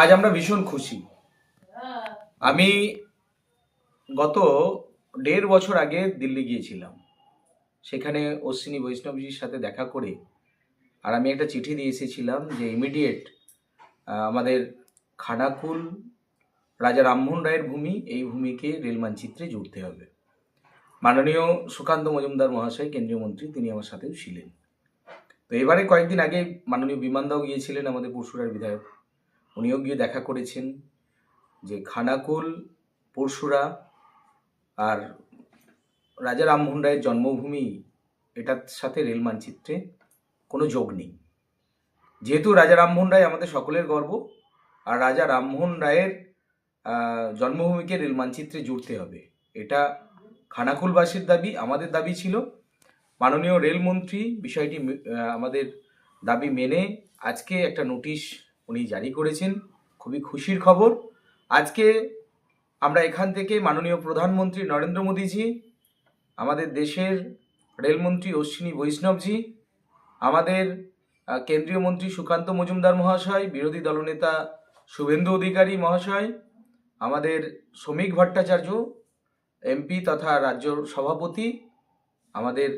আজ আমরা ভীষণ খুশি। আমি গত 1.5 বছর আগে দিল্লি গিয়েছিলাম। সেখানে অশ্বিনী বৈষ্ণবজির সাথে দেখা করে আর আমি একটা চিঠি দিয়ে এসেছিলাম যে ইমিডিয়েট আমাদের খানাকুল রাজা রামমোহন রায়ের ভূমি, এই ভূমিকে রেল মানচিত্রে জুড়তে হবে। মাননীয় সুকান্ত মজুমদার মহাশয়, কেন্দ্রীয় মন্ত্রী, তিনি আমার সাথেও ছিলেন। তো এবারে কয়েকদিন আগে মাননীয় বিমানদাও গিয়েছিলেন, আমাদের পরশুরার বিধায়ক, উনিও গিয়ে দেখা করেছেন যে খানাকুল, পরশুরা আর রাজা রামমোহন রায়ের জন্মভূমি, এটার সাথে রেল মানচিত্রে কোনো যোগ নেই। যেহেতু রাজা রামমোহন রায় আমাদের সকলের গর্ব, আর রাজা রামমোহন রায়ের জন্মভূমিকে রেল মানচিত্রে জুড়তে হবে, এটা খানাকুলবাসীর দাবি, আমাদের দাবি ছিল। মাননীয় রেলমন্ত্রী বিষয়টি আমাদের দাবি মেনে আজকে একটা নোটিশ উনি জারি করেছেন। খুবই খুশির খবর। আজকে আমরা এখান থেকে মাননীয় প্রধানমন্ত্রী নরেন্দ্র মোদীজি, আমাদের দেশের রেলমন্ত্রী অশ্বিনী বৈষ্ণবজি, আমাদের কেন্দ্রীয় মন্ত্রী সুকান্ত মজুমদার মহাশয়, বিরোধী দলনেতা শুভেন্দু অধিকারী মহাশয়, আমাদের শ্রমিক ভট্টাচার্য এমপি তথা রাজ্য সভাপতি, আমাদের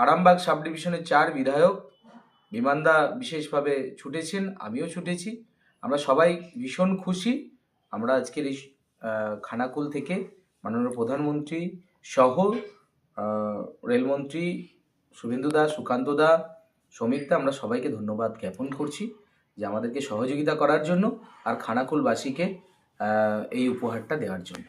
আরামবাগ সাব ডিভিশনের 4 বিধায়ক, বিমানদা বিশেষভাবে ছুটেছেন, আমিও ছুটেছি। আমরা সবাই ভীষণ খুশি। আমরা আজকের এই খানাকুল থেকে মাননীয় প্রধানমন্ত্রী সহ রেলমন্ত্রী শুভেন্দুদা, সুকান্তদা, শ্রমিকদা, আমরা সবাইকে ধন্যবাদ জ্ঞাপন করছি যে আমাদেরকে সহযোগিতা করার জন্য আর খানাকুলবাসীকে এই উপহারটা দেওয়ার জন্য।